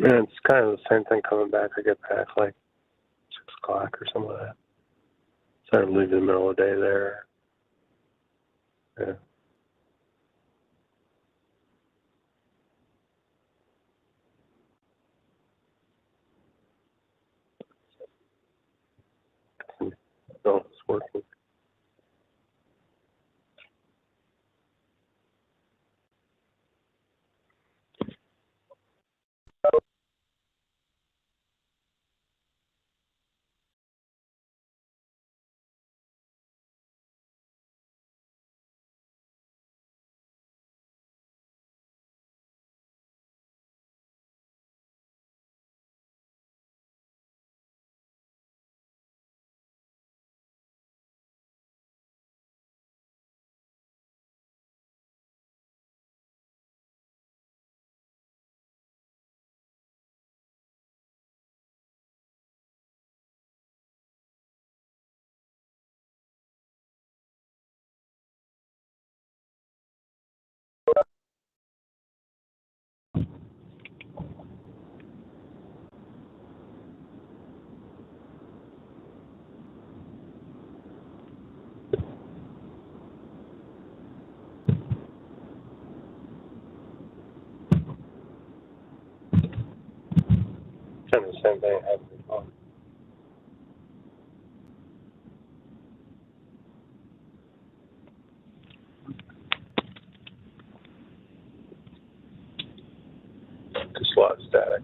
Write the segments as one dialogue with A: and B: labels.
A: And it's kind of the same thing coming back. I get back like 6 o'clock or something like that. So I'm leaving in the middle of the day there. Yeah. No, it's working. Kind of the same thing happened before. Just a lot of static.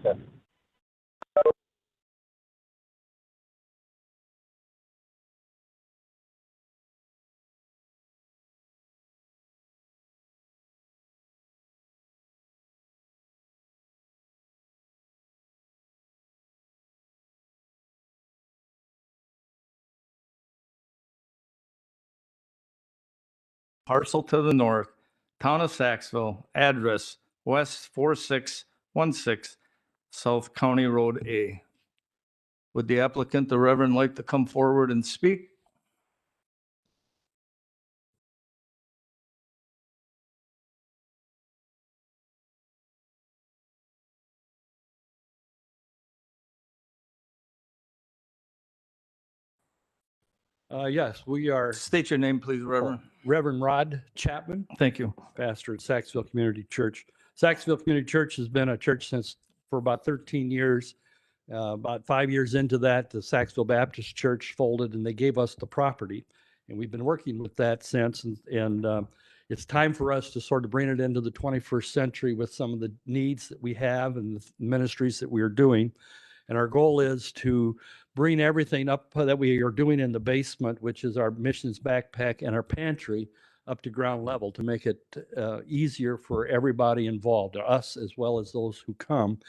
A: Yeah.
B: Parcel to the north, Town of Saxville, address West 4616, South County Road A. Would the applicant, the Reverend, like to come forward and speak?
C: Yes, we are.
B: State your name, please, Reverend.
C: Reverend Rod Chapman,
B: Thank you.
C: pastor at Saxville Community Church. Saxville Community Church has been a church for about 13 years. About 5 years into that, the Saxville Baptist Church folded and they gave us the property. And we've been working with that since. And it's time for us to sort of bring it into the 21st century with some of the needs that we have and the ministries that we are doing. And our goal is to bring everything up that we are doing in the basement, which is our missions backpack and our pantry, up to ground level to make it easier for everybody involved, us as well as those who come,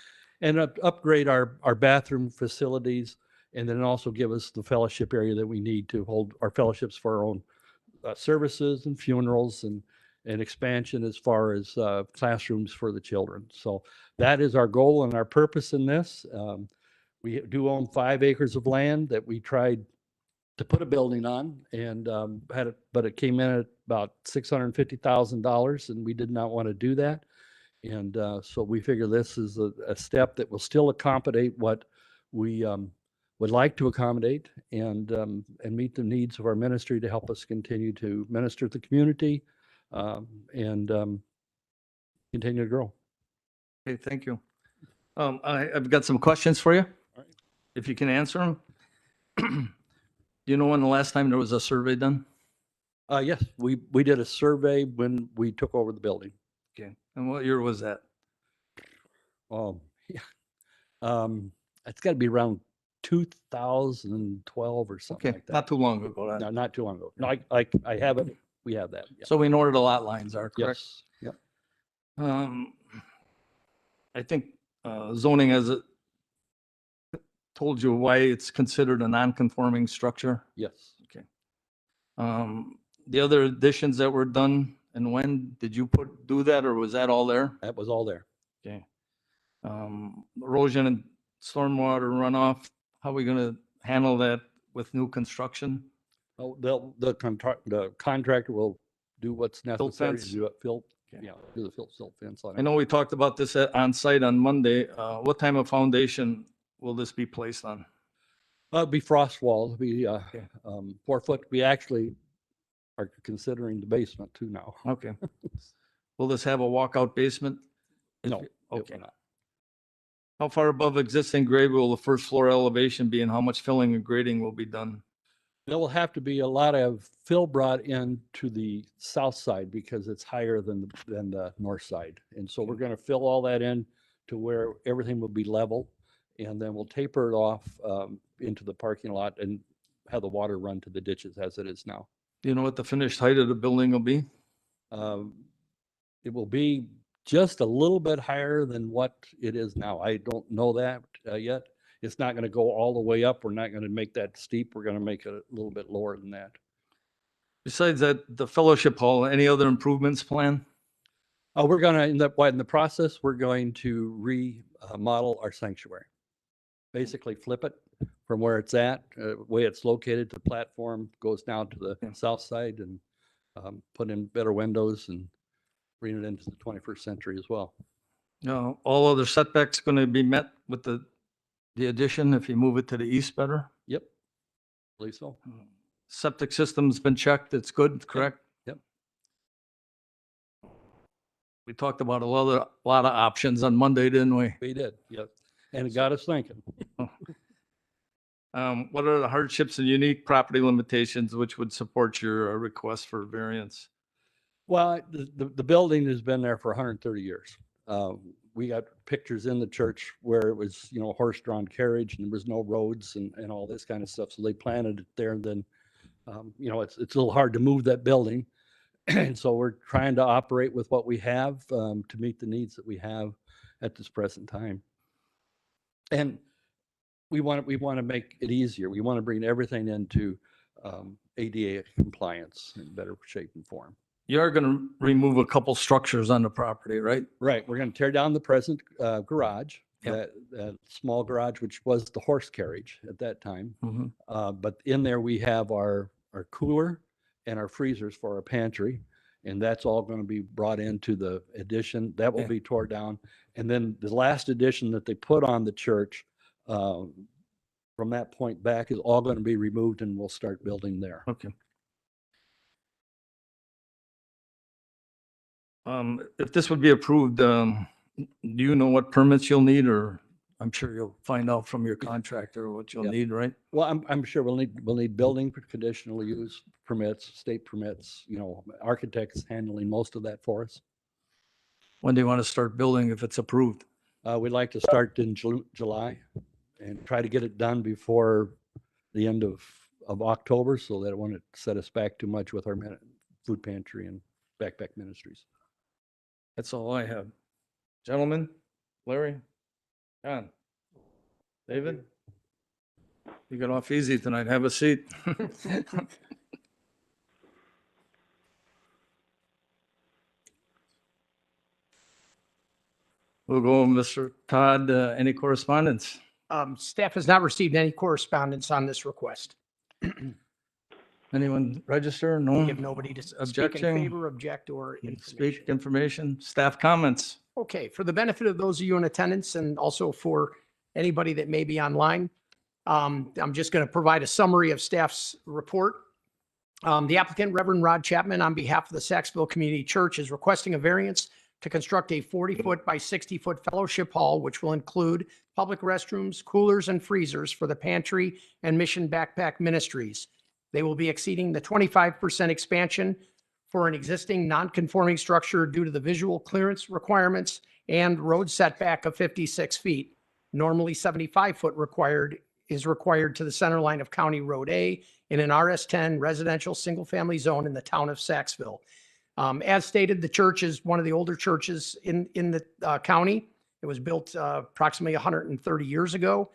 C: and upgrade our bathroom facilities, and then also give us the fellowship area that we need to hold our fellowships for our own services and funerals and expansion as far as classrooms for the children. So that is our goal and our purpose in this. We do own 5 acres of land that we tried to put a building on and but it came in at about $650,000 and we did not want to do that. And so we figure this is a step that will still accommodate what we would like to accommodate and meet the needs of our ministry to help us continue to minister to the community and continue to grow.
B: Okay, thank you. I've got some questions for you, if you can answer them. Do you know when the last time there was a survey done?
C: Yes, we did a survey when we took over the building.
B: Okay, and what year was that?
C: Yeah. It's got to be around 2012 or something
B: Okay,
C: like that.
B: not too long ago.
C: No,
B: Then.
C: not too long ago. No, I have it. We have that. Yeah.
B: So we know where the lot lines are, correct?
C: Yes. Yep.
B: I think zoning has it told you why it's considered a non-conforming structure?
C: Yes.
B: Okay. The other additions that were done, and when did you do that, or was that all there?
C: That was all there.
B: Okay. Erosion and stormwater runoff, how are we gonna handle that with new construction?
C: Oh, the contractor will do what's necessary to
B: fence?
C: do it,
B: Okay.
C: do the silt fence on
B: I
C: it.
B: know we talked about this on site on Monday. What type of foundation will this be placed on?
C: It'll be frost walls, be,
B: Okay.
C: 4 foot. We actually are considering the basement too now.
B: Okay. Will this have a walkout basement?
C: No, it
B: Okay.
C: will not.
B: How far above existing grade will the first floor elevation be, and how much filling and grading will be done?
C: There will have to be a lot of fill brought in to the south side because it's higher than the north side. And so we're
B: Okay.
C: going to fill all that in to where everything will be level. And then we'll taper it off into the parking lot and have the water run to the ditches as it is now.
B: Do you know what the finished height of the building will be?
C: It will be just a little bit higher than what it is now. I don't know that yet. It's not going to go all the way up. We're not going to make that steep. We're going to make it a little bit lower than that.
B: Besides that, the fellowship hall, any other improvements planned?
C: We're going to, in the process, we're going to remodel our sanctuary. Basically flip it from where it's at, way it's located, the platform goes down to the south side and put in better windows and bring it into the 21st century as well.
B: No, all other setbacks going to be met with the addition if you move it to the east better?
C: Yep, believe so.
B: Septic system's been checked, it's good, correct?
C: Yep.
B: We talked about a lot of options on Monday, didn't we?
C: We did, yep. And it got us thinking.
B: What are the hardships and unique property limitations which would support your request for variance?
C: Well, the building has been there for 130 years. We got pictures in the church where it was, horse-drawn carriage and there was no roads and all this kind of stuff. So they planted it there and then, it's a little hard to move that building. And so we're trying to operate with what we have to meet the needs that we have at this present time. And we want to make it easier. We want to bring everything into ADA compliance in better shape and form.
B: You are going to remove a couple structures on the property, right?
C: Right. We're going to tear down the present garage,
B: Yep.
C: that small garage, which was the horse carriage at that time.
B: Mhm.
C: But in there, we have our cooler and our freezers for our pantry. And that's all going to be brought into the addition. That will
B: Okay.
C: be tore down. And then the last addition that they put on the church from that point back is all going to be removed and we'll start building there.
B: Okay. If this would be approved, do you know what permits you'll need, or I'm sure you'll find out from your contractor what you'll
C: Yeah.
B: need, right?
C: Well, I'm sure we'll need building conditional use permits, state permits, architects handling most of that for us.
B: When do you want to start building if it's approved?
C: We'd like to start in July and try to get it done before the end of October so that it won't set us back too much with our food pantry and backpack ministries.
B: That's all I have. Gentlemen, Larry, John, David, you got off easy tonight. Have a seat. We'll go, Mr. Todd, any correspondence?
D: Staff has not received any correspondence on this request.
B: Anyone register?
D: We
B: No?
D: have nobody to speak in
B: Objecting?
D: favor, object, or
B: Speak
D: information.
B: information, staff comments.
D: Okay, for the benefit of those of you in attendance and also for anybody that may be online, I'm just going to provide a summary of staff's report. The applicant, Reverend Rod Chapman, on behalf of the Saxville Community Church, is requesting a variance to construct a 40-foot by 60-foot fellowship hall, which will include public restrooms, coolers, and freezers for the pantry and Mission Backpack Ministries. They will be exceeding the 25% expansion for an existing non-conforming structure due to the visual clearance requirements and road setback of 56 feet. Normally 75-foot is required to the center line of County Road A in an RS10 residential single-family zone in the town of Saxville. As stated, the church is one of the older churches in the county. It was built approximately 130 years ago.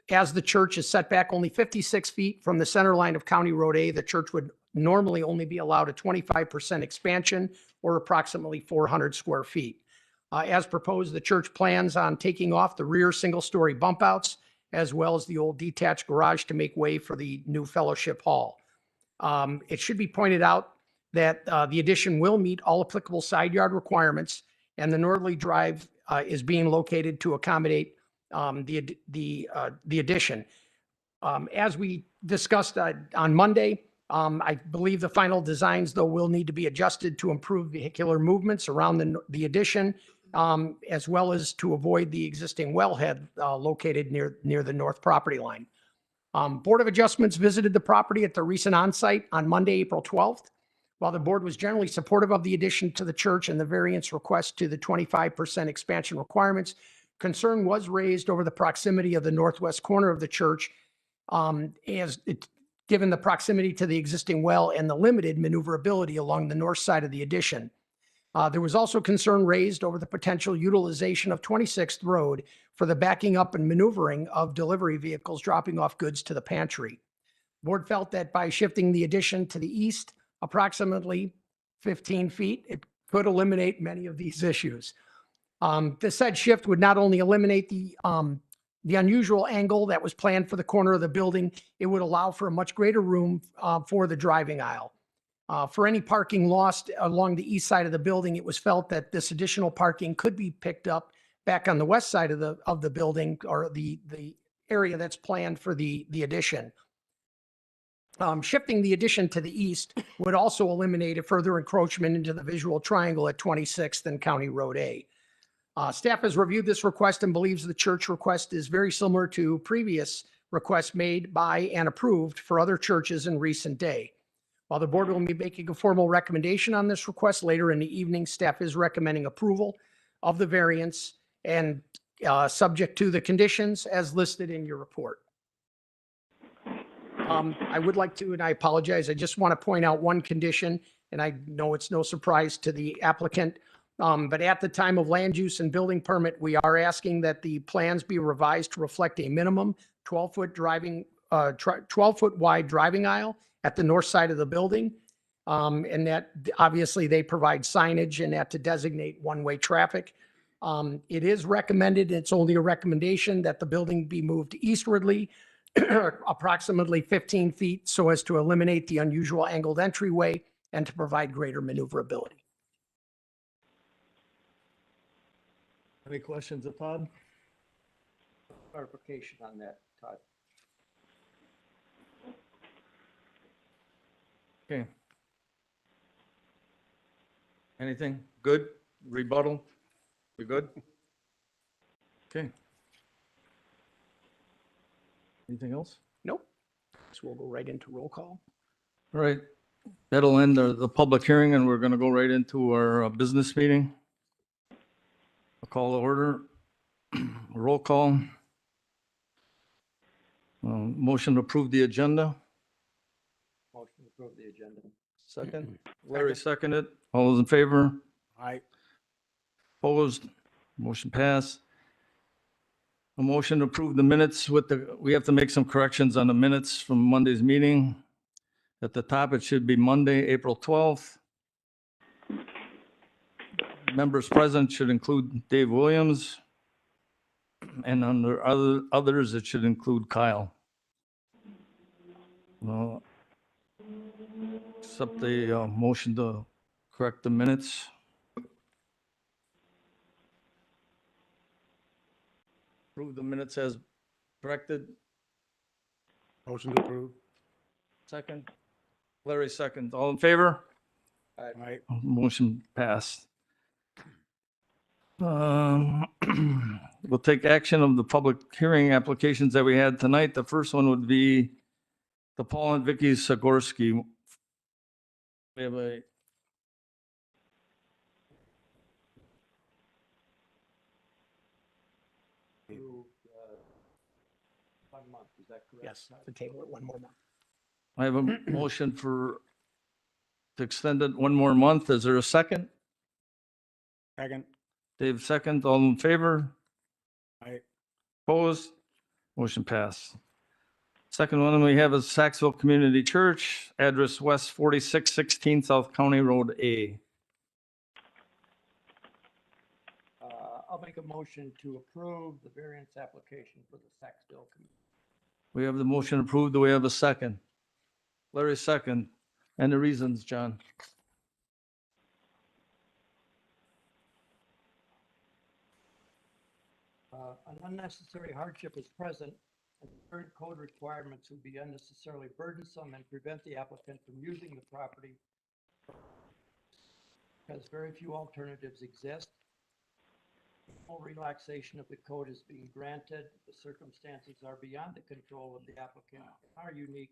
D: As the church is set back only 56 feet from the center line of County Road A, the church would normally only be allowed a 25% expansion or approximately 400 square feet. As proposed, the church plans on taking off the rear single-story bump outs as well as the old detached garage to make way for the new fellowship hall. It should be pointed out that the addition will meet all applicable side yard requirements, and the northerly drive is being located to accommodate the addition. As we discussed on Monday, I believe the final designs, though, will need to be adjusted to improve vehicular movements around the addition, as well as to avoid the existing wellhead located near the north property line. Board of Adjustments visited the property at the recent onsite on Monday, April 12th. While the board was generally supportive of the addition to the church and the variance request to the 25% expansion requirements, concern was raised over the proximity of the northwest corner of the church, given the proximity to the existing well and the limited maneuverability along the north side of the addition. There was also concern raised over the potential utilization of 26th Road for the backing up and maneuvering of delivery vehicles dropping off goods to the pantry. Board felt that by shifting the addition to the east approximately 15 feet, it could eliminate many of these issues. The said shift would not only eliminate the unusual angle that was planned for the corner of the building, it would allow for a much greater room for the driving aisle. For any parking lost along the east side of the building, it was felt that this additional parking could be picked up back on the west side of the building, or the area that's planned for the addition. Shifting the addition to the east would also eliminate a further encroachment into the visual triangle at 26th and County Road A. Staff has reviewed this request and believes the church request is very similar to previous requests made by and approved for other churches in recent day. While the board will be making a formal recommendation on this request later in the evening, staff is recommending approval of the variance and subject to the conditions as listed in your report. I would like to, and I apologize, I just want to point out one condition, and I know it's no surprise to the applicant, but at the time of land use and building permit, we are asking that the plans be revised to reflect a minimum 12-foot wide driving aisle at the north side of the building. And that obviously they provide signage and that to designate one-way traffic. It is recommended, it's only a recommendation, that the building be moved eastwardly approximately 15 feet so as to eliminate the unusual angled entryway and to provide greater maneuverability.
B: Any questions of Todd?
D: Clarification on that, Todd.
B: Okay. Anything? Good? Rebuttal? You good? Okay. Anything else?
D: Nope. So we'll go right into roll call.
B: All right. That'll end the public hearing, and we're going to go right into our business meeting. I'll call the order. Roll call. Motion to approve the agenda.
C: Motion to approve the agenda.
B: Second. Larry seconded. All those in favor?
C: Aye.
B: Opposed? Motion passed. A motion to approve the minutes we have to make some corrections on the minutes from Monday's meeting. At the top, it should be Monday, April 12th. Members present should include Dave Williams. And under others, it should include Kyle. Accept the motion to correct the minutes. Approve the minutes as corrected.
C: Motion to approve.
B: Second. Larry second. All in favor?
C: Aye.
B: Motion passed. We'll take action of the public hearing applications that we had tonight. The first one would be the Paul and Vicky Sigorsky. We have a
D: Yes, to table it one more month.
B: I have a motion to extend it one more month. Is there a second?
C: Second.
B: Dave second, all in favor?
C: Aye.
B: Opposed? Motion passed. Second one we have is Saxville Community Church, address West 4616 South County Road A.
D: I'll make a motion to approve the variance application for the Saxville community.
B: We have the motion approved. Do we have a second? Larry second. And the reasons, John?
D: An unnecessary hardship is present, and current code requirements would be unnecessarily burdensome and prevent the applicant from using the property because very few alternatives exist. Full relaxation of the code is being granted. The circumstances are beyond the control of the applicant, are unique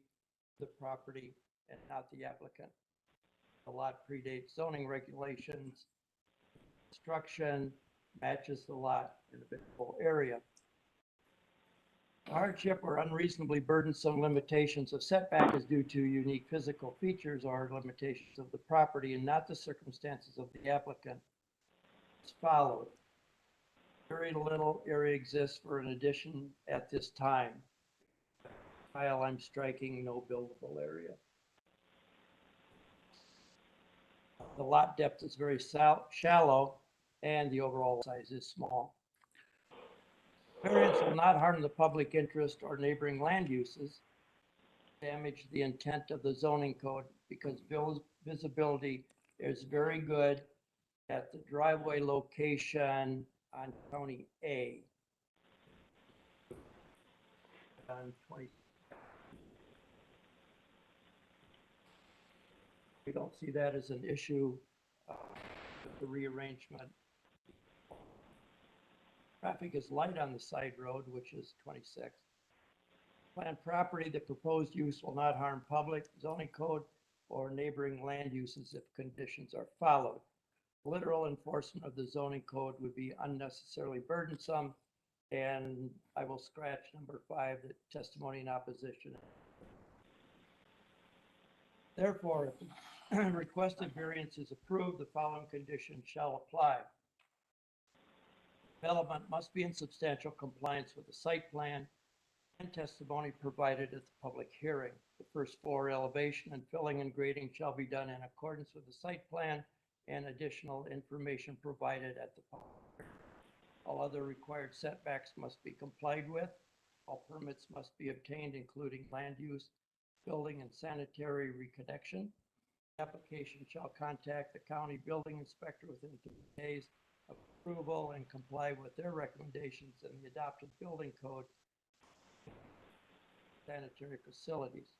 D: to the property and not the applicant. The lot predates zoning regulations. Construction matches the lot in the buildable area. Hardship or unreasonably burdensome limitations of setback is due to unique physical features or limitations of the property and not the circumstances of the applicant. As followed. Very little area exists for an addition at this time. Tile I'm striking, no buildable area. The lot depth is very shallow and the overall size is small. Variance will not harm the public interest or neighboring land uses, damage the intent of the zoning code because visibility is very good at the driveway location on County A. On 20. We don't see that as an issue with the rearrangement. Traffic is light on the side road, which is 26. Planned property, the proposed use will not harm public, zoning code, or neighboring land uses if conditions are followed. Literal enforcement of the zoning code would be unnecessarily burdensome, and I will scratch number 5, the testimony in opposition. Therefore, if the requested variance is approved, the following conditions shall apply. Development must be in substantial compliance with the site plan and testimony provided at the public hearing. The first floor elevation and filling and grading shall be done in accordance with the site plan and additional information provided at the public hearing. All other required setbacks must be complied with. All permits must be obtained, including land use, building and sanitary reconnection. Application shall contact the county building inspector within 30 days of approval and comply with their recommendations in the adopted building code. Sanitary facilities.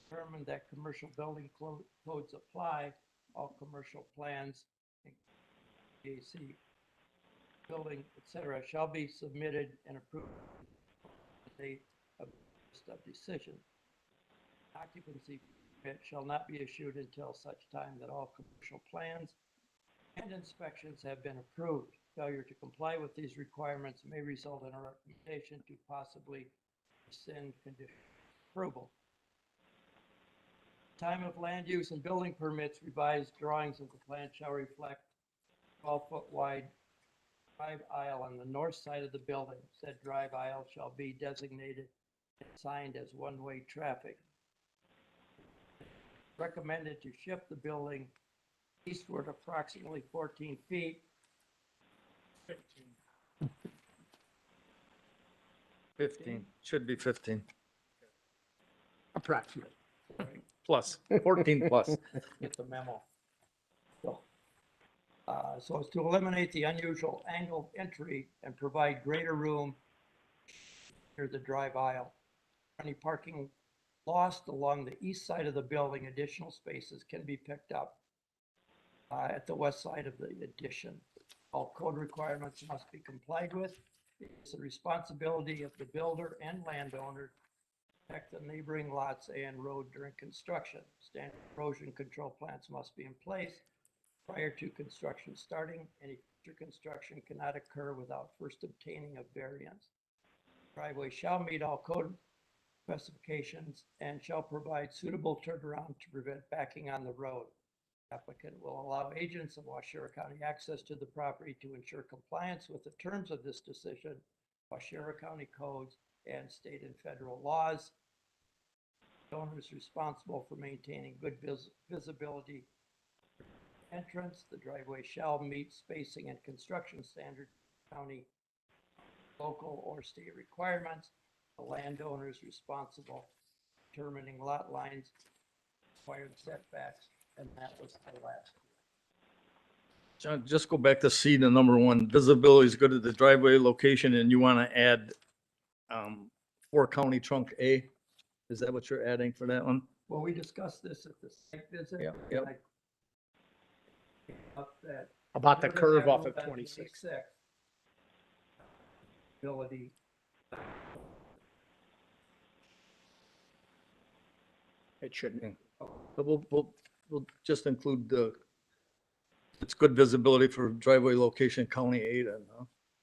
D: Determine that commercial building codes apply. All commercial plans, AC, building, etc., shall be submitted and approved date of decision. Occupancy permit shall not be issued until such time that all commercial plans and inspections have been approved. Failure to comply with these requirements may result in a recommendation to possibly rescind condition approval. Time of land use and building permits, revised drawings of the plan shall reflect 12-foot wide drive aisle on the north side of the building. Said drive aisle shall be designated and signed as one-way traffic. Recommended to shift the building eastward approximately 14 feet.
B: 15, should be 15.
D: Approximately.
B: Plus, 14 plus.
D: Get the memo. So as to eliminate the unusual angled entry and provide greater room near the drive aisle. Any parking lost along the east side of the building, additional spaces can be picked up at the west side of the addition. All code requirements must be complied with. It's the responsibility of the builder and landowner to protect the neighboring lots and road during construction. Standard erosion control plans must be in place prior to construction starting. Any future construction cannot occur without first obtaining a variance. Driveway shall meet all code specifications and shall provide suitable turnaround to prevent backing on the road.
E: Applicant will allow agents of Waushara County access to the property to ensure compliance with the terms of this decision, Waushara County codes, and state and federal laws. The owner is responsible for maintaining good visibility entrance. The driveway shall meet spacing and construction standard, county, local, or state requirements. The landowner is responsible for determining lot lines, required setbacks, and that was the last.
B: John, just go back to C, the number one, visibility is good at the driveway location, and you want to add 4 county trunk A? Is that what you're adding for that one?
E: Well, we discussed this at the site visit.
B: Yep,
E: and
B: yep.
E: I up that
D: About the
E: Where does
D: curve
E: that
D: off
E: road
D: of
E: on
D: 26.
E: Ability.
D: It shouldn't.
B: But we'll just include it's good visibility for driveway location, county 8,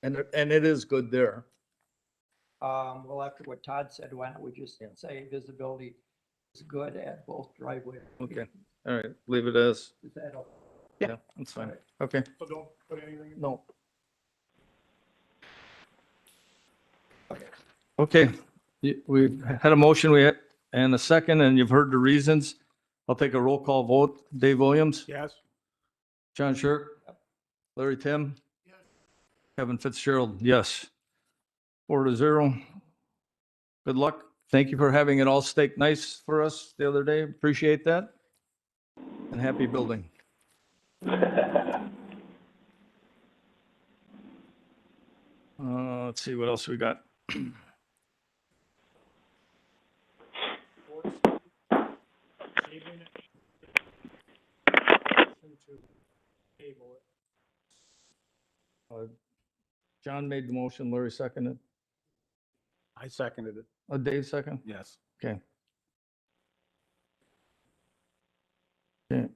B: and it is good there.
E: Well, after what Todd said, why don't we just
B: Yeah.
E: say visibility is good at both driveway.
B: Okay. All right, leave it as,
E: Is that okay?
B: yeah, that's fine. Okay,
F: So don't put anything in.
B: no. Okay, we've had a motion, and a second, and you've heard the reasons. I'll take a roll call vote. Dave Williams,
F: Yes.
B: John Shirk, Larry Tim, Kevin Fitzgerald, yes. 4-0. Good luck. Thank you for having it all staked nice for us the other day. Appreciate that. And happy building. Let's see what else we got.
F: Tabling it. Motion to table it.
B: John made the motion, Larry seconded.
F: I seconded it.
B: Dave second?
F: Yes.
B: Okay. Okay.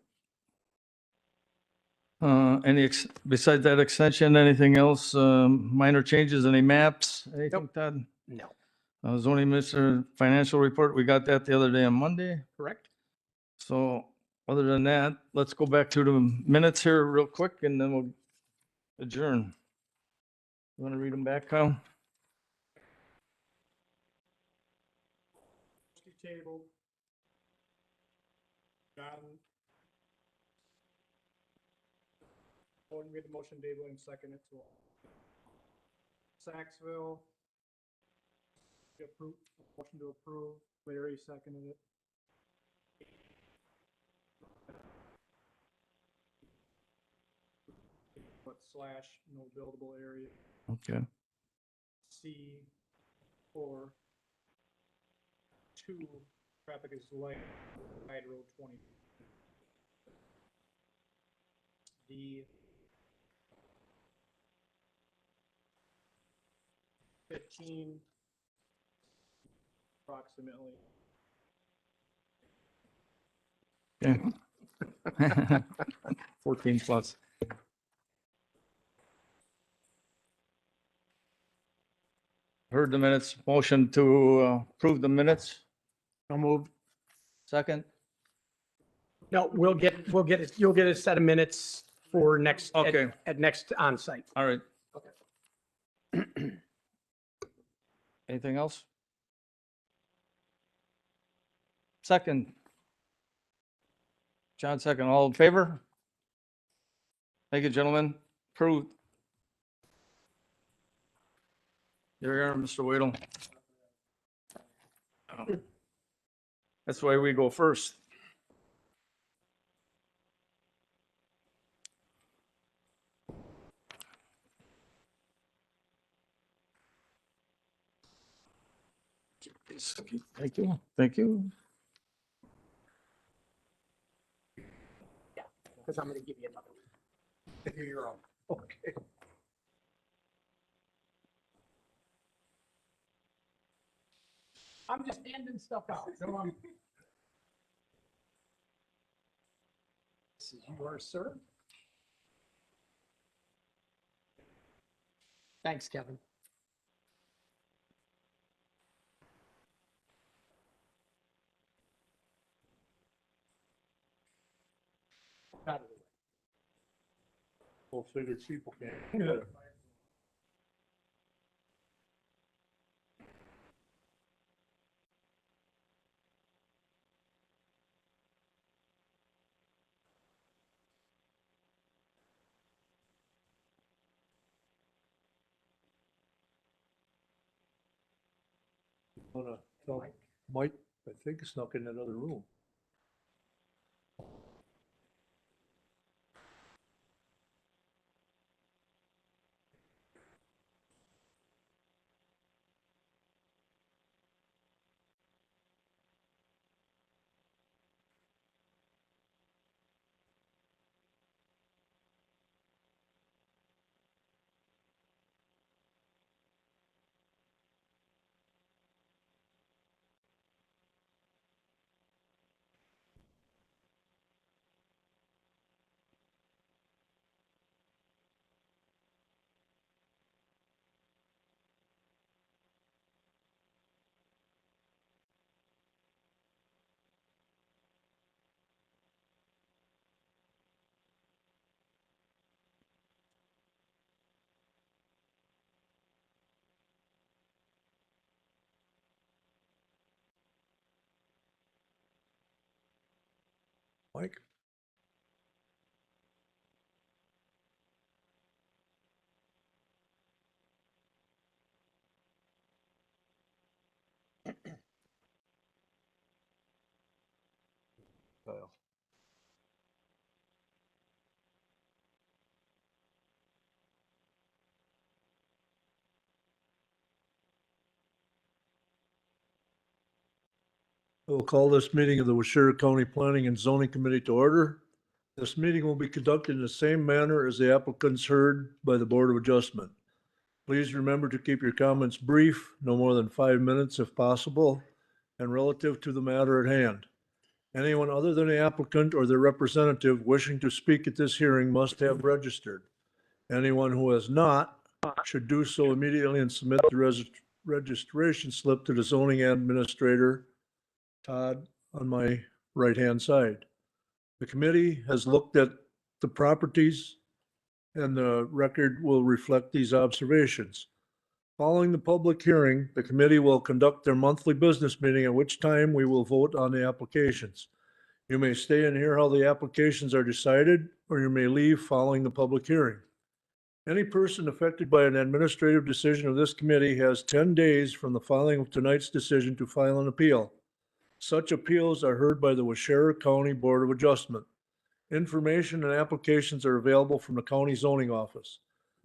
B: Besides that extension, anything else, minor changes, any maps, anything, Todd?
D: No,
B: Zoning Minister Financial Report, we got that the other day on Monday.
D: correct?
B: So other than that, let's go back to the minutes here real quick and then we'll adjourn. You want to read them back, Kyle?
F: Table. John. Gordon made the motion, Dave Williams seconded, so. Saxville. Approve, motion to approve, Larry seconded it. But slash, no buildable area,
B: Okay.
F: C, for 2, traffic is light, side road 20. D, 15, approximately.
B: Okay. 14 plus. Heard the minutes, motion to approve the minutes.
D: No moved.
B: Second?
D: No, we'll get it. You'll get a set of minutes for next,
B: Okay.
D: at next onsite.
B: All right. Anything else? Second. John, second. All in favor? Thank you, gentlemen. Approved. There you are, Mr. Waddle. That's why we go first. Thank you. Thank you.
D: Because I'm going to give you another one. Here your own. Okay. I'm just handing stuff out. No, this is yours, sir. Thanks, Kevin.
F: Well, figured people can't. Wanna tell Mike, I think it's snuck in that other room. Mike? Kyle. We'll call this meeting of the Waushara County Planning and Zoning Committee to order. This meeting will be conducted in the same manner as the applicants heard by the Board of Adjustment. Please remember to keep your comments brief, no more than 5 minutes if possible, and relative to the matter at hand. Anyone other than the applicant or their representative wishing to speak at this hearing must have registered. Anyone who has not should do so immediately and submit the registration slip to the zoning administrator, Todd, on my right-hand side. The committee has looked at the properties and the record will reflect these observations. Following the public hearing, the committee will conduct their monthly business meeting, at which time we will vote on the applications. You may stay and hear how the applications are decided, or you may leave following the public hearing. Any person affected by an administrative decision of this committee has 10 days from the filing of tonight's decision to file an appeal. Such appeals are heard by the Waushara County Board of Adjustment. Information and applications are available from the county zoning office.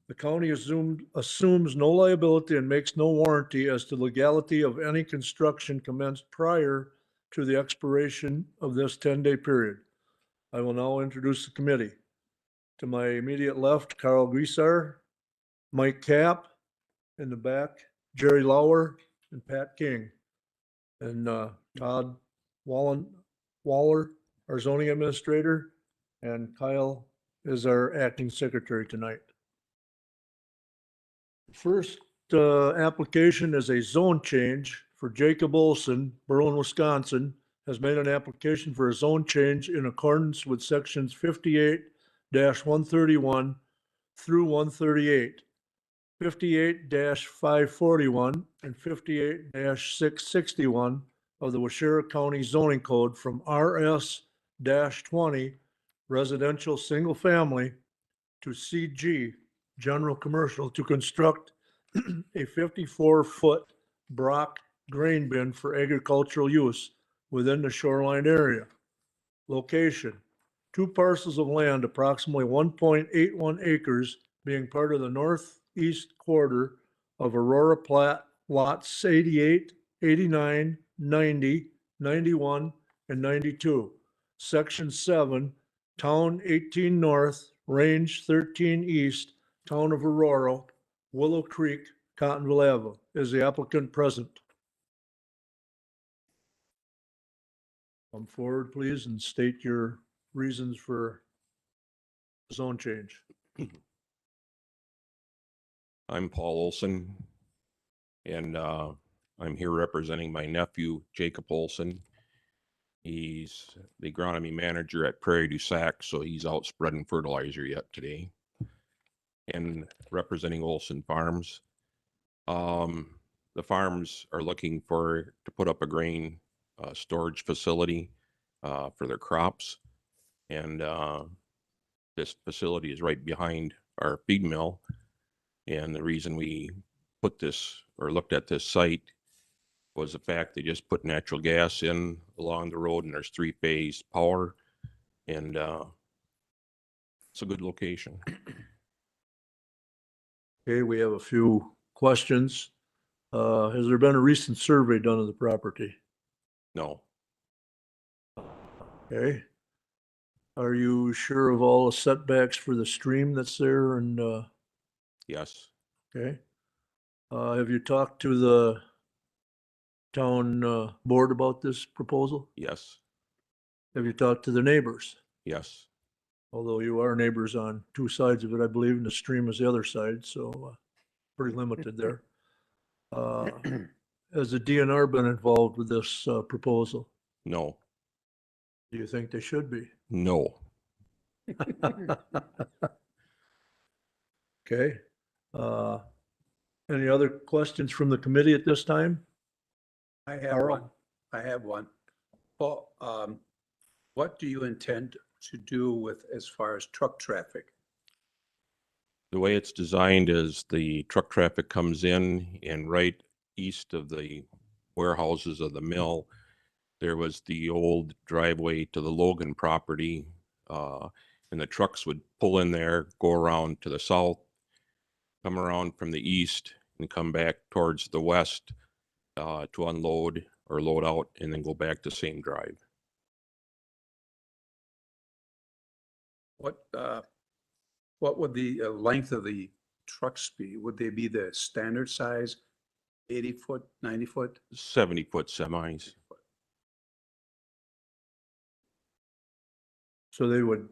F: The county assumes no liability and makes no warranty as to legality of any construction commenced prior to the expiration of this 10-day period. I will now introduce the committee. To my immediate left, Carl Griesar, Mike Cap, in the back, Jerry Lauer, and Pat King. And Todd Waller, our zoning administrator, and Kyle is our acting secretary tonight. First application is a zone change for Jacob Olson, Berlin, Wisconsin, has made an application for a zone change in accordance with sections 58-131 through 138, 58-541, and 58-661 of the Waushara County zoning code from RS-20 residential single family to CG general commercial to construct a 54-foot Brock grain bin for agricultural use within the shoreline area. Location: 2 parcels of land approximately 1.81 acres being part of the northeast quarter of Aurora Plat lots 88, 89, 90, 91, and 92. Section 7, Town 18 North, Range 13 East, Town of Aurora, Willow Creek, Cottonville Ave. Is the applicant present? Come forward, please, and state your reasons for zone change.
G: I'm Paul Olson, and I'm here representing my nephew, Jacob Olson. He's the agronomy manager at Prairie du Sac, so he's out spreading fertilizer yet today. And representing Olson Farms. The farms are looking to put up a grain storage facility for their crops. And this facility is right behind our feed mill. And the reason we put this or looked at this site was the fact they just put natural gas in along the road, and there's 3-phase power, and it's a good location.
F: Okay, we have a few questions. Has there been a recent survey done of the property?
G: No,
F: Okay. Are you sure of all the setbacks for the stream that's there and,
G: yes,
F: okay? Have you talked to the town, board about this proposal?
G: yes,
F: Have you talked to the neighbors?
G: yes,
F: Although you are neighbors on two sides of it, I believe, and the stream is the other side, so, pretty limited there. Has the DNR been involved with this, proposal?
G: no,
F: Do you think they should be?
G: no.
F: Okay. Any other questions from the committee at this time?
H: I have
F: Carl?
H: one. I have one. Well, what do you intend to do with as far as truck traffic?
G: The way it's designed is the truck traffic comes in, and right east of the warehouses of the mill, there was the old driveway to the Logan property. And the trucks would pull in there, go around to the south, come around from the east, and come back towards the west to unload or load out, and then go back the same drive.
H: What would the length of the trucks be? Would they be the standard size, 80-foot, 90-foot?
G: 70-foot semis.
F: So they would,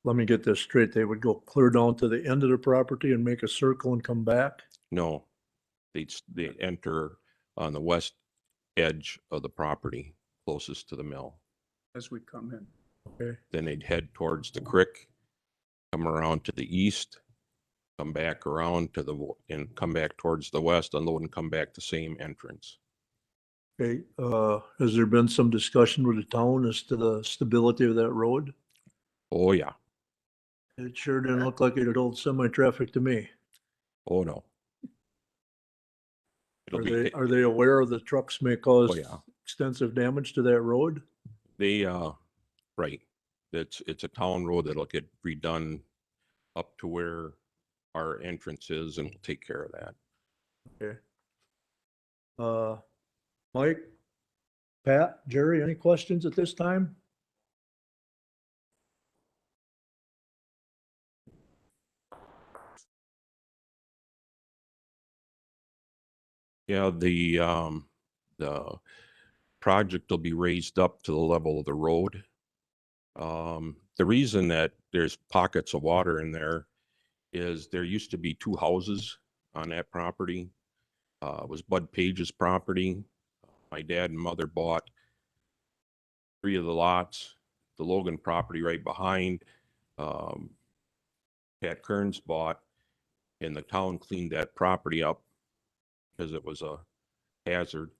F: let me get this straight, they would go clear down to the end of the property and make a circle and come back?
G: No, they enter on the west edge of the property closest to the mill.
H: As we come in?
F: Okay,
G: Then they'd head towards the creek, come around to the east, come back around and come back towards the west, unload and come back the same entrance.
F: okay. Has there been some discussion with the town as to the stability of that road?
G: Oh, yeah.
F: It sure didn't look like it'd hold semi-traffic to me.
G: Oh, no. It'll
F: Are they aware of the trucks may cause
G: Oh, yeah.
F: extensive damage to that road?
G: They, right. It's a town road that'll get redone up to where our entrance is, and we'll take care of that.
F: Okay. Mike, Pat, Jerry, any questions at this time?
G: Yeah, the project will be raised up to the level of the road. The reason that there's pockets of water in there is there used to be 2 houses on that property. It was Bud Page's property. My dad and mother bought 3 of the lots, the Logan property right behind. Pat Kearns bought, and the town cleaned that property up because it was a hazard.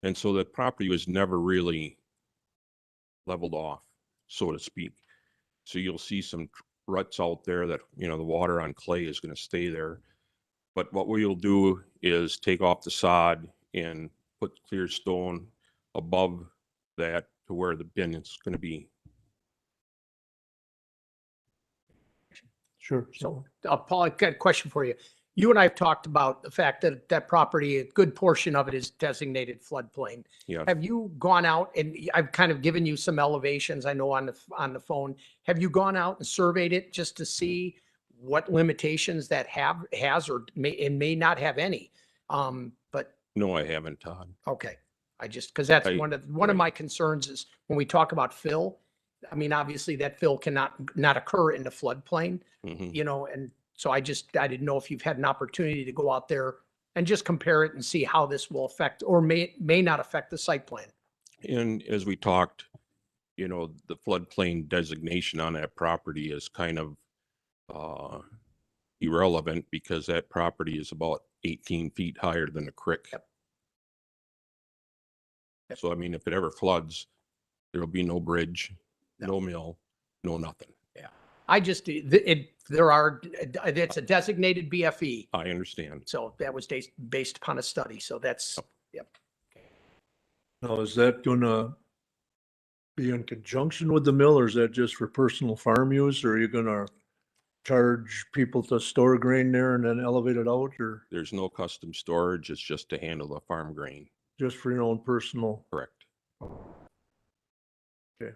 G: And so the property was never really leveled off, so to speak. So you'll see some ruts out there that, the water on clay is going to stay there. But what we'll do is take off the sod and put clear stone above that to where the bin is going to be.
F: Sure.
D: So, Paul, I've got a question for you. You and I have talked about the fact that that property, a good portion of it is designated floodplain.
G: Yeah.
D: Have you gone out and I've kind of given you some elevations, I know on the phone. Have you gone out and surveyed it just to see what limitations that has or may not have any? But
G: No, I haven't, Todd.
D: okay, because that's one of
G: right.
D: my concerns is when we talk about fill. I mean, obviously that fill cannot not occur in the floodplain,
G: Mhm.
D: and so I didn't know if you've had an opportunity to go out there and just compare it and see how this will affect or may not affect the site plan.
G: And as we talked, you know, the floodplain designation on that property is kind of irrelevant because that property is about 18 feet higher than the creek.
D: Yep. Yep.
G: So, I mean, if it ever floods, there'll be no bridge,
D: No.
G: no mill, no nothing.
D: I just, it's a designated BFE.
G: I understand.
D: So that was based upon a study. So that's, yep.
F: Now, is that gonna be in conjunction with the mill, or is that just for personal farm use? Or are you gonna charge people to store grain there and then elevate it out, or
G: There's no custom storage. It's just to handle the farm grain.
F: just for your own personal?
G: Correct.
F: Okay.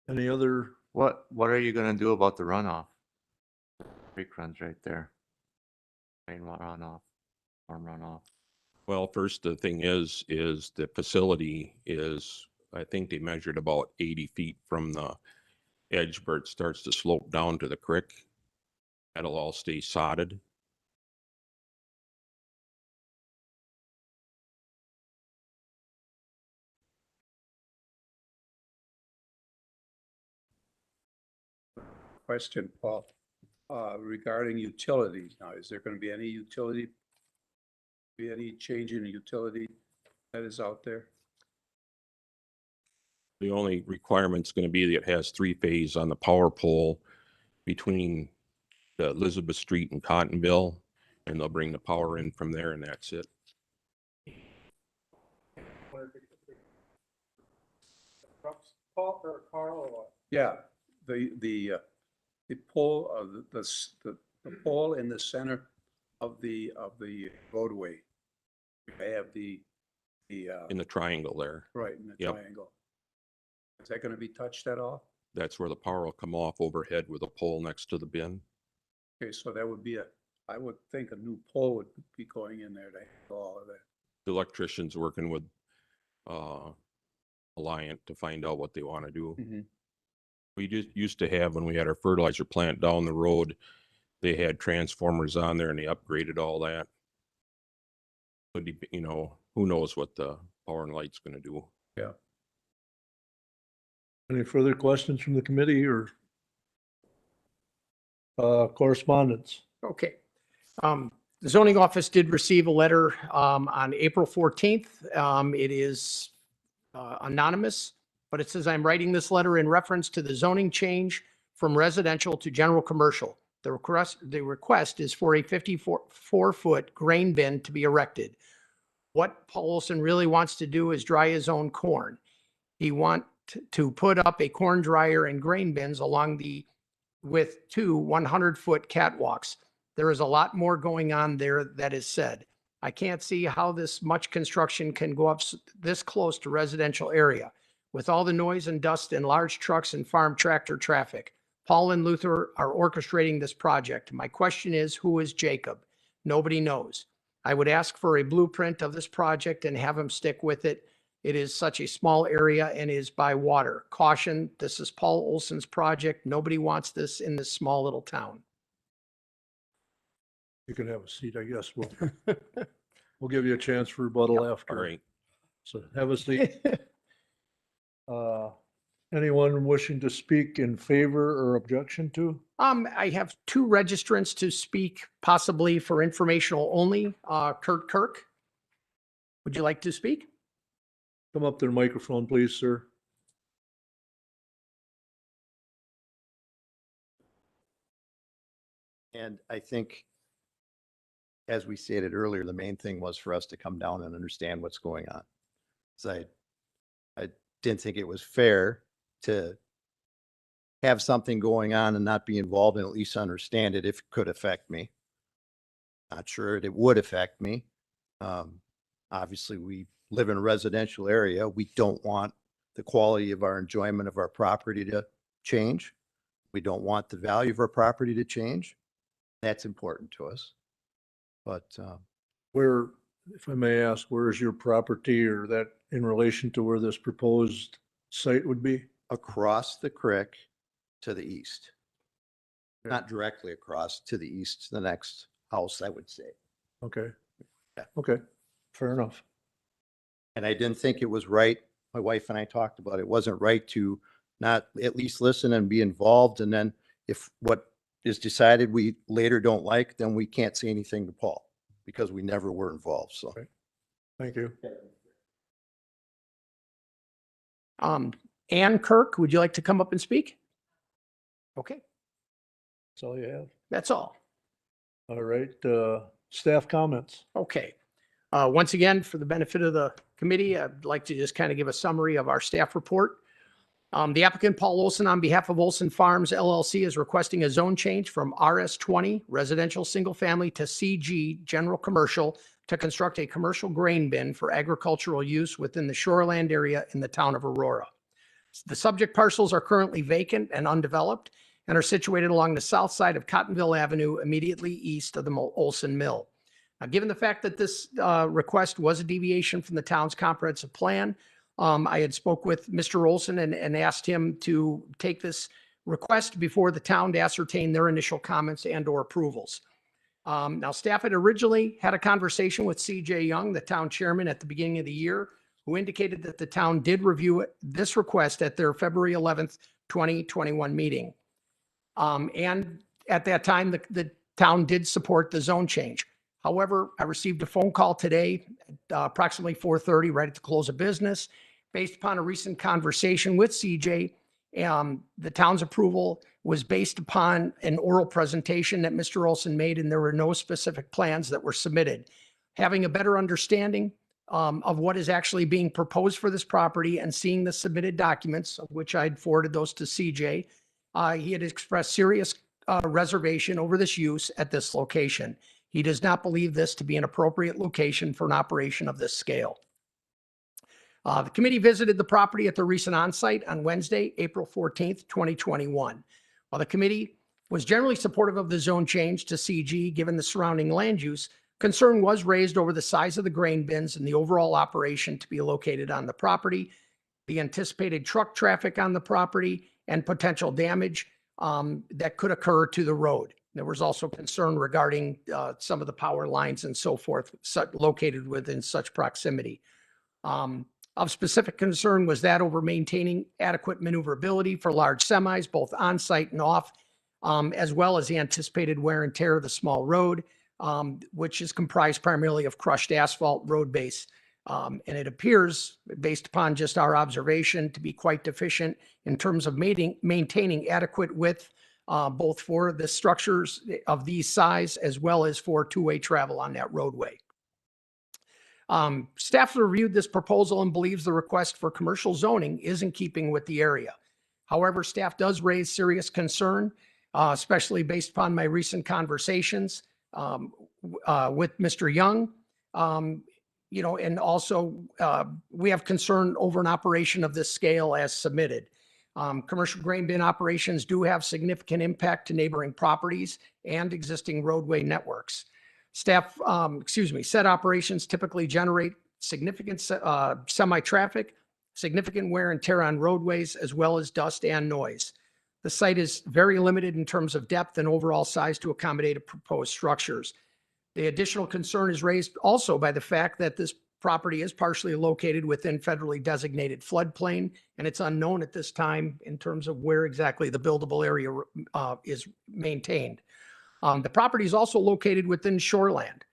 F: Any other,
I: What are you gonna do about the runoff? Creek runs right there. Rainwater runoff, storm runoff.
G: Well, first, the thing is the facility is, I think they measured about 80 feet from the edge where it starts to slope down to the creek. That'll all stay sodded.
H: Question, Paul, regarding utilities. Now, is there going to be any any change in the utility that is out there?
G: The only requirement's going to be that it has 3-phase on the power pole between the Elizabeth Street and Cottonville, and they'll bring the power in from there, and that's it.
H: Yeah, the pole, the pole in the center of the roadway. I have the,
G: In the triangle there.
H: right, in the
G: Yep.
H: triangle. Is that gonna be touched at all?
G: That's where the power will come off overhead with a pole next to the bin.
H: Okay, so that would be I would think a new pole would be going in there to handle all of that.
G: The electrician's working with Alliant to find out what they want to do.
H: Mhm.
G: We just used to have, when we had our fertilizer plant down the road, they had transformers on there and they upgraded all that. But, you know, who knows what the power and light's going to do.
H: Yeah.
F: any further questions from the committee or correspondence?
D: Okay. The zoning office did receive a letter on April 14th. It is anonymous, but it says, I'm writing this letter in reference to the zoning change from residential to general commercial. The request is for a 54-foot grain bin to be erected. What Paul Olson really wants to do is dry his own corn. He wants to put up a corn dryer and grain bins with two 100-foot catwalks. There is a lot more going on there that is said. I can't see how this much construction can go up this close to residential area with all the noise and dust and large trucks and farm tractor traffic. Paul and Luther are orchestrating this project. My question is, who is Jacob? Nobody knows. I would ask for a blueprint of this project and have him stick with it. It is such a small area and is by water. Caution, this is Paul Olson's project. Nobody wants this in this small little town.
F: You can have a seat, I guess. We'll give you a chance for rebuttal after.
G: All right.
F: So have a seat. Anyone wishing to speak in favor or objection to?
D: I have two registrants to speak, possibly for informational only. Kurt Kirk, would you like to speak?
F: Come up to the microphone, please, sir.
J: And I think, as we stated earlier, the main thing was for us to come down and understand what's going on. So I didn't think it was fair to have something going on and not be involved and at least understand it if it could affect me. Not sure it would affect me. Obviously, we live in a residential area. We don't want the quality of our enjoyment of our property to change. We don't want the value of our property to change. That's important to us. But
F: Where, if I may ask, where is your property or that in relation to where this proposed site would be?
J: across the creek to the east. Not directly across, to the east, the next house, I would say.
F: Okay.
J: Yeah.
F: Okay, fair enough.
J: And I didn't think it was right. My wife and I talked about it. It wasn't right to not at least listen and be involved. And then if what is decided we later don't like, then we can't say anything to Paul because we never were involved. So.
F: Thank you.
D: Ann Kirk, would you like to come up and speak? Okay,
F: That's all you have.
D: that's all.
F: All right, staff comments.
D: Okay. Once again, for the benefit of the committee, I'd like to just kind of give a summary of our staff report. The applicant, Paul Olson, on behalf of Olson Farms LLC, is requesting a zone change from RS20 residential single family to CG general commercial to construct a commercial grain bin for agricultural use within the shoreland area in the town of Aurora. The subject parcels are currently vacant and undeveloped and are situated along the south side of Cottonville Avenue, immediately east of the Olson Mill. Now, given the fact that this request was a deviation from the town's comprehensive plan, I had spoke with Mr. Olson and asked him to take this request before the town to ascertain their initial comments and or approvals. Now, staff had originally had a conversation with CJ Young, the town chairman, at the beginning of the year, who indicated that the town did review this request at their February 11th, 2021 meeting. And at that time, the town did support the zone change. However, I received a phone call today, approximately 4:30, right at the close of business. Based upon a recent conversation with CJ, the town's approval was based upon an oral presentation that Mr. Olson made, and there were no specific plans that were submitted. Having a better understanding of what is actually being proposed for this property and seeing the submitted documents, of which I'd forwarded those to CJ, he had expressed serious reservation over this use at this location. He does not believe this to be an appropriate location for an operation of this scale. The committee visited the property at the recent onsite on Wednesday, April 14th, 2021. While the committee was generally supportive of the zone change to CG, given the surrounding land use, concern was raised over the size of the grain bins and the overall operation to be located on the property, the anticipated truck traffic on the property, and potential damage that could occur to the road. There was also concern regarding some of the power lines and so forth located within such proximity. Of specific concern was that over maintaining adequate maneuverability for large semis, both on-site and off, as well as the anticipated wear and tear of the small road, which is comprised primarily of crushed asphalt road base. And it appears, based upon just our observation, to be quite deficient in terms of maintaining adequate width, both for the structures of these size as well as for two-way travel on that roadway. Staff reviewed this proposal and believes the request for commercial zoning is in keeping with the area. However, staff does raise serious concern, especially based upon my recent conversations with Mr. Young. And also we have concern over an operation of this scale as submitted. Commercial grain bin operations do have significant impact to neighboring properties and existing roadway networks. Said operations typically generate significant semi-traffic, significant wear and tear on roadways, as well as dust and noise. The site is very limited in terms of depth and overall size to accommodate proposed structures. The additional concern is raised also by the fact that this property is partially located within federally designated floodplain, and it's unknown at this time in terms of where exactly the buildable area is maintained. The property is also located within shoreland,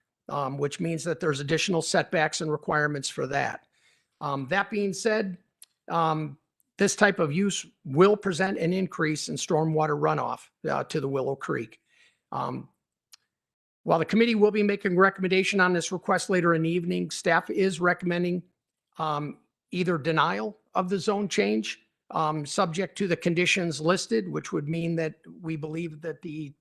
D: which means that there's additional setbacks and requirements for that. That being said, this type of use will present an increase in stormwater runoff to the Willow Creek. While the committee will be making a recommendation on this request later in the evening, staff is recommending either denial of the zone change, subject to the conditions listed, which would mean that we believe that the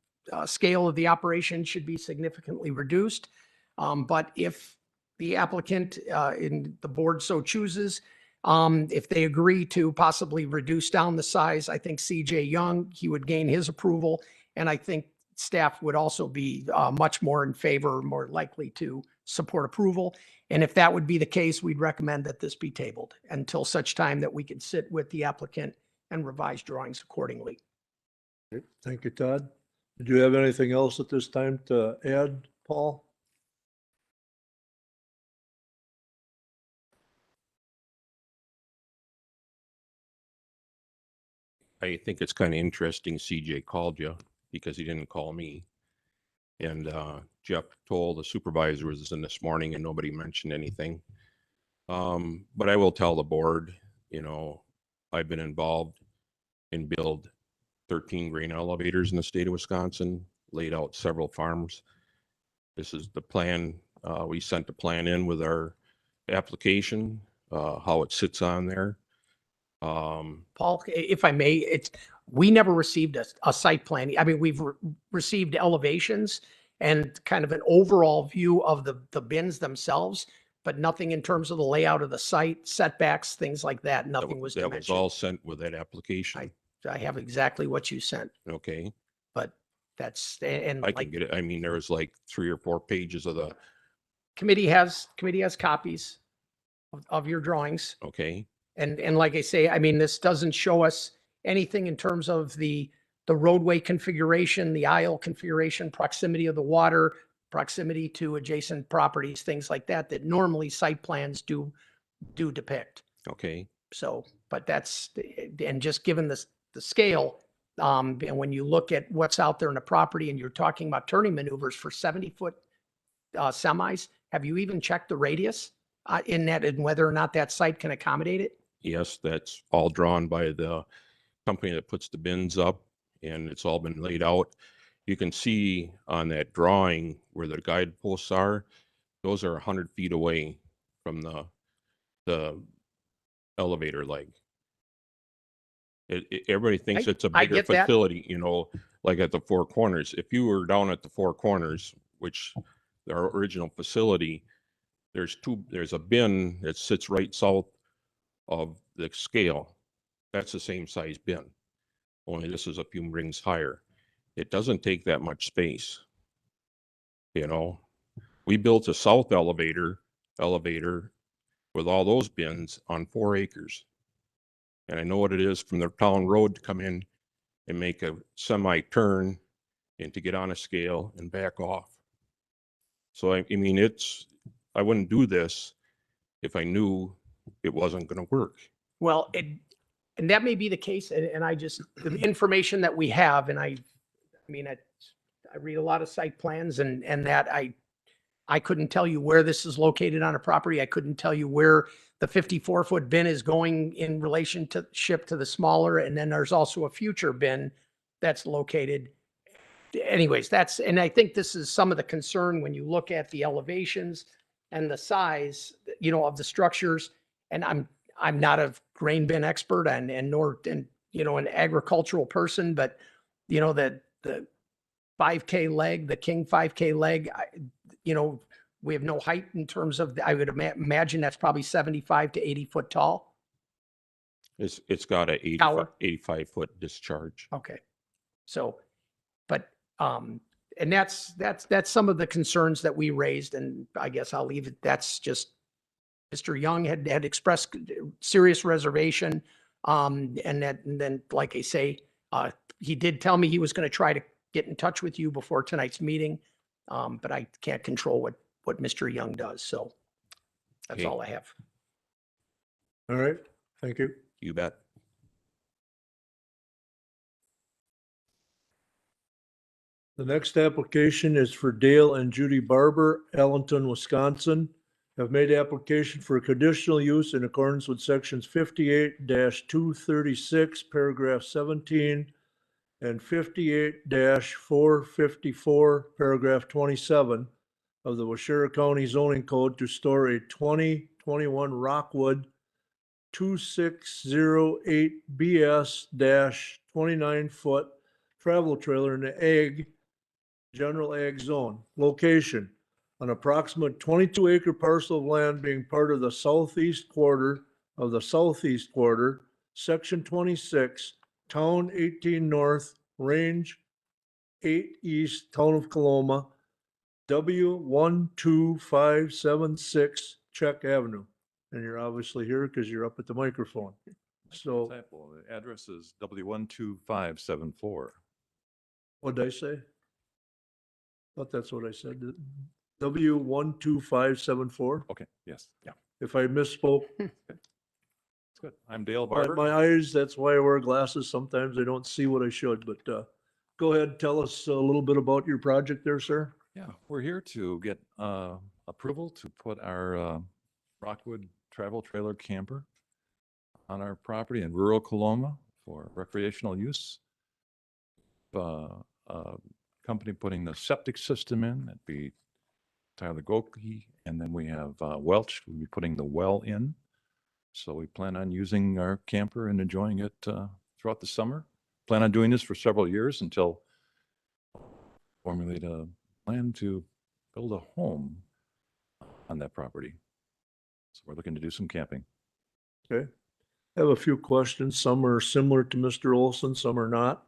D: scale of the operation should be significantly reduced. But if the applicant and the board so chooses, if they agree to possibly reduce down the size, I think CJ Young, he would gain his approval. And I think staff would also be much more in favor, more likely to support approval. And if that would be the case, we'd recommend that this be tabled until such time that we can sit with the applicant and revise drawings accordingly.
F: Okay, thank you, Todd. Do you have anything else at this time to add, Paul?
G: I think it's kind of interesting CJ called you because he didn't call me. And Jeff told the supervisor was in this morning and nobody mentioned anything. But I will tell the board, you know, I've been involved in build 13 grain elevators in the state of Wisconsin, laid out several farms. This is the plan. We sent the plan in with our application, how it sits on there.
D: Paul, if I may, we never received a site plan. I mean, we've received elevations and kind of an overall view of the bins themselves, but nothing in terms of the layout of the site, setbacks, things like that. Nothing was
G: That was all
D: dimensioned.
G: sent with that application.
D: I have exactly what you sent,
G: Okay,
D: but that's, and
G: I can
D: like
G: get it. I mean, there was like 3 or 4 pages of the,
D: committee has copies of your drawings.
G: okay,
D: And like I say, I mean, this doesn't show us anything in terms of the roadway configuration, the aisle configuration, proximity of the water, proximity to adjacent properties, things like that, that normally site plans do depict.
G: okay.
D: So, but that's, and just given the scale, and when you look at what's out there in the property and you're talking about turning maneuvers for 70-foot semis, have you even checked the radius in that and whether or not that site can accommodate it?
G: Yes, that's all drawn by the company that puts the bins up and it's all been laid out. You can see on that drawing where the guideposts are, those are 100 feet away from the elevator leg. Everybody thinks it's a
D: I
G: bigger
D: get that.
G: facility, you know, like at the Four Corners. If you were down at the Four Corners, which their original facility, there's a bin that sits right south of the scale. That's the same size bin, only this is a few rings higher. It doesn't take that much space. You know, we built a south elevator with all those bins on 4 acres. And I know what it is from the town road to come in and make a semi turn and to get on a scale and back off. So I mean, I wouldn't do this if I knew it wasn't going to work.
D: Well, and that may be the case. And I just, the information that we have, and I mean, I read a lot of site plans and that I couldn't tell you where this is located on a property. I couldn't tell you where the 54-foot bin is going in relation to ship to the smaller. And then there's also a future bin that's located. Anyways, and I think this is some of the concern when you look at the elevations and the size, you know, of the structures. And I'm not a grain bin expert and nor, you know, an agricultural person, but you know, the 5K leg, the King 5K leg, you know, we have no height in terms of, I would imagine that's probably 75 to 80 foot tall.
G: It's got a 85-foot discharge.
D: Okay. So, but, and that's some of the concerns that we raised, and I guess I'll leave it. That's just, Mr. Young had expressed serious reservation. And then, like I say, he did tell me he was going to try to get in touch with you before tonight's meeting. But I can't control what Mr. Young does. So that's
G: Okay.
D: all I have.
F: All right, thank you.
G: You bet.
F: The next application is for Dale and Judy Barber, Allenton, Wisconsin. Have made application for conditional use in accordance with sections 58-236, paragraph 17, and 58-454, paragraph 27 of the Waushara County zoning code to store a 2021 Rockwood 2608 BS-29-foot travel trailer in the general ag zone. Location: an approximate 22-acre parcel of land being part of the southeast quarter of the southeast quarter, section 26, town 18 north, range 8 east, town of Coloma, W12576 Check Avenue. And you're obviously here because you're up at the microphone. So
K: Example, the address is W12574.
F: what did I say? Thought that's what I said. W12574.
K: Okay, yes.
F: If I misspoke,
K: It's good. I'm Dale
F: My,
K: Barber.
F: my eyes, that's why I wear glasses. Sometimes I don't see what I should, but go ahead, tell us a little bit about your project there, sir.
K: Yeah, we're here to get approval to put our Rockwood travel trailer camper on our property in rural Coloma for recreational use. Company putting the septic system in, that'd be Tyler Goki, and then we have Welch, we'll be putting the well in. So we plan on using our camper and enjoying it throughout the summer. Plan on doing this for several years until formulate a plan to build a home on that property. So we're looking to do some camping.
F: Okay. I have a few questions. Some are similar to Mr. Olson, some are not.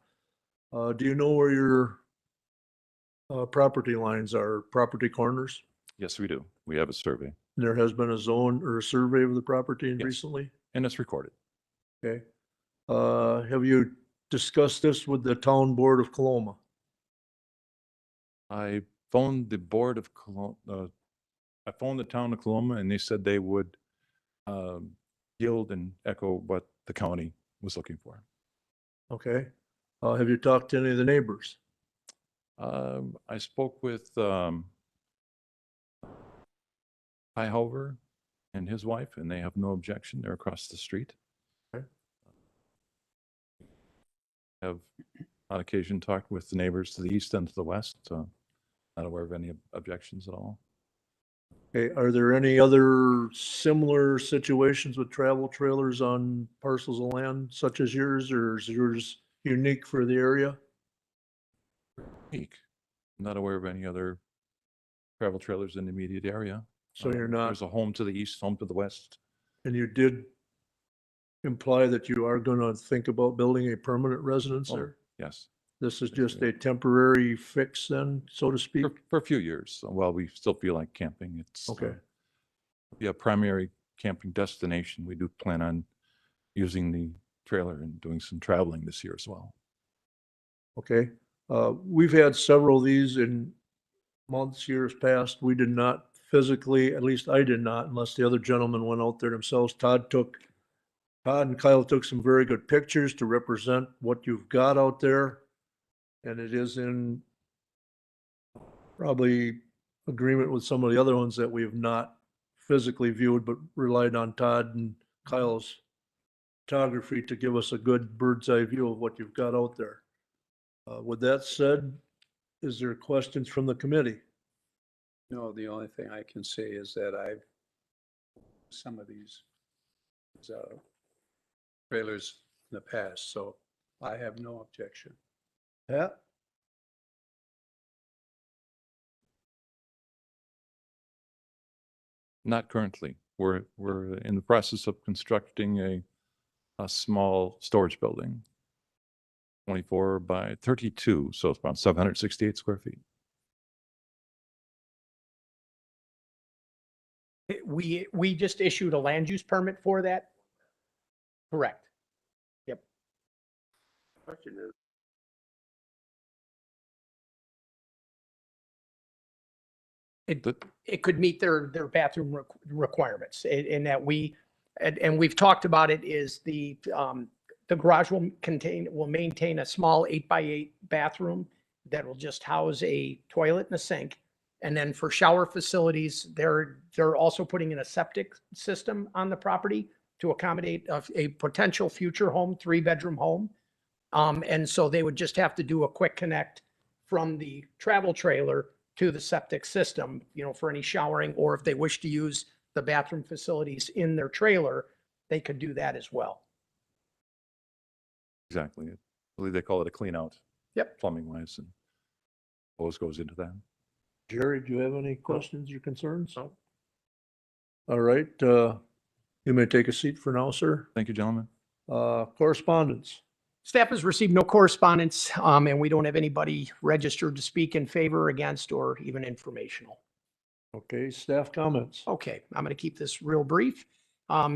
F: Do you know where your property lines are, property corners?
K: Yes, we do. We have a survey
F: There has been a zone or a survey of the property
K: Yes.
F: recently?
K: and it's recorded.
F: Okay. Have you discussed this with the town board of Coloma?
K: I phoned the board of I phoned the town of Coloma and they said they would yield and echo what the county was looking for.
F: Okay. Have you talked to any of the neighbors?
K: I spoke with Highhover and his wife, and they have no objection. They're across the street.
F: Okay.
K: Have on occasion talked with the neighbors to the east and to the west. Not aware of any objections at all.
F: Okay, are there any other similar situations with travel trailers on parcels of land such as yours, or is yours unique for the area?
K: Unique. Not aware of any other travel trailers in the immediate area.
F: So you're not,
K: There's a home to the east, home to the west.
F: and you did imply that you are gonna think about building a permanent residence
K: Oh,
F: there?
K: yes,
F: This is
K: yes,
F: just
K: we
F: a temporary fix then, so to speak?
K: for a few years. While we still feel like camping, it's
F: Okay.
K: be a primary camping destination. We do plan on using the trailer and doing some traveling this year as well.
F: Okay, we've had several of these in months, years past. We did not physically, at least I did not, unless the other gentlemen went out there themselves. Todd and Kyle took some very good pictures to represent what you've got out there. And it is in probably agreement with some of the other ones that we have not physically viewed, but relied on Todd and Kyle's photography to give us a good bird's eye view of what you've got out there. With that said, is there questions from the committee?
H: No, the only thing I can say is that some of these trailers in the past, so I have no objection.
F: Pat?
K: Not currently. We're in the process of constructing a small storage building, 24 by 32, so it's about 768 square feet.
D: We just issued a land use permit for that? Correct. Yep.
A: Question is,
D: It could meet their bathroom requirements in that and we've talked about it is the garage will maintain a small 8x8 bathroom that will just house a toilet and a sink. And then for shower facilities, they're also putting in a septic system on the property to accommodate a potential future home, 3-bedroom home. And so they would just have to do a quick connect from the travel trailer to the septic system, for any showering, or if they wish to use the bathroom facilities in their trailer, they could do that as well.
K: Exactly. I believe they call it a clean out.
D: Yep.
K: Plumbing wise, and hose goes into that.
F: Jerry, do you have any questions or concerns? No. All right, you may take a seat for now, sir.
K: Thank you, gentlemen.
F: Correspondence.
D: Staff has received no correspondence, and we don't have anybody registered to speak in favor, against, or even informational.
F: Okay, staff comments.
D: Okay, I'm going to keep this real brief.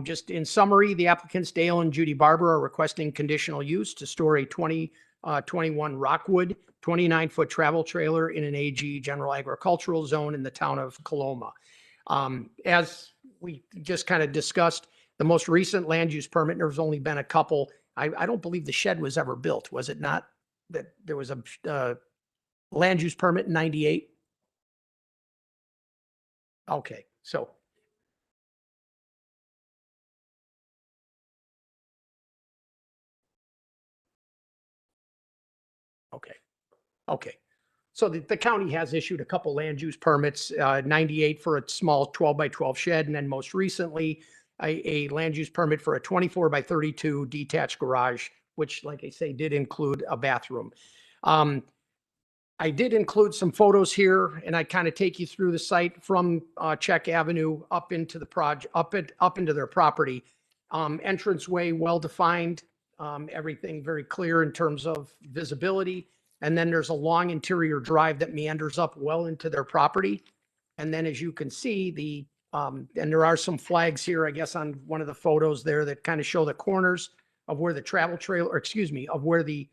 D: Just in summary, the applicants Dale and Judy Barber are requesting conditional use to store a 2021 Rockwood 29-foot travel trailer in an AG general agricultural zone in the town of Coloma. As we just kind of discussed, The most recent land use permit, there's only been a couple. I don't believe the shed was ever built, was it not? That there was a land use permit in 98? Okay, so. Okay, okay. So the county has issued a couple land use permits, 98 for a small 12 by 12 shed, and then most recently, a land use permit for a 24 by 32 detached garage, which, like I say, did include a bathroom. I did include some photos here, and I kind of take you through the site from Czech Avenue up into the up into their property. Entranceway well-defined, everything very clear in terms of visibility. And then there's a long interior drive that meanders up well into their property. And then as you can see, and there are some flags here, I guess, on one of the photos there that kind of show the corners of where the travel trailer, or excuse me, of where the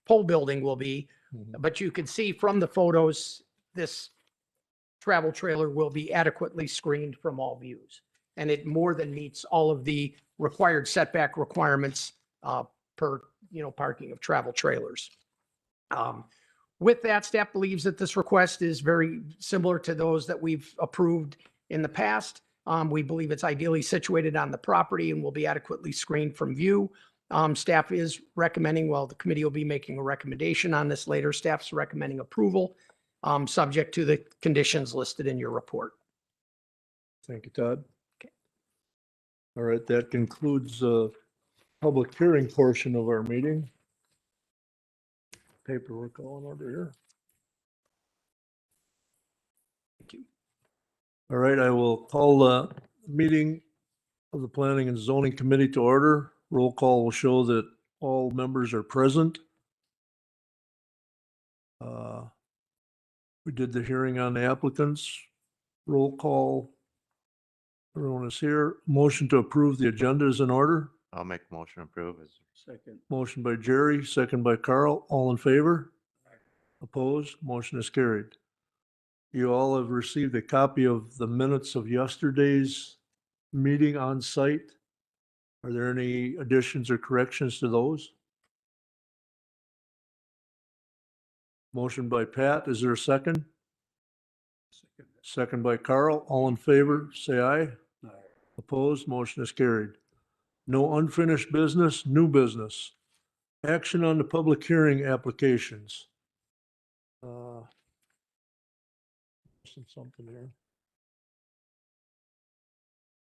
D: pole building will be. But you can see from the photos, this travel trailer will be adequately screened from all views. And it more than meets all of the required setback requirements per, parking of travel trailers. With that, staff believes that this request is very similar to those that we've approved in the past. We believe it's ideally situated on the property and will be adequately screened from view. Staff is recommending, well, the committee will be making a recommendation on this later. Staff's recommending approval, subject to the conditions listed in your report.
F: Thank you, Todd.
D: Okay.
F: All right, that concludes the public hearing portion of our meeting. Paperwork all in order here.
D: Thank you.
F: All right, I will call the meeting of the Planning and Zoning Committee to order. Roll call will show that all members are present. We did the hearing on the applicants. Roll call. Everyone is here. Motion to approve the agenda is in order.
I: I'll make a motion to approve.
H: Second.
F: Motion by Jerry, second by Carl. All in favor? Opposed? Motion is carried. You all have received a copy of the minutes of yesterday's meeting on site. Are there any additions or corrections to those? Motion by Pat. Is there a second? Second by Carl. All in favor, say aye. Opposed? Motion is carried. No unfinished business, new business. Action on the public hearing applications. Something here.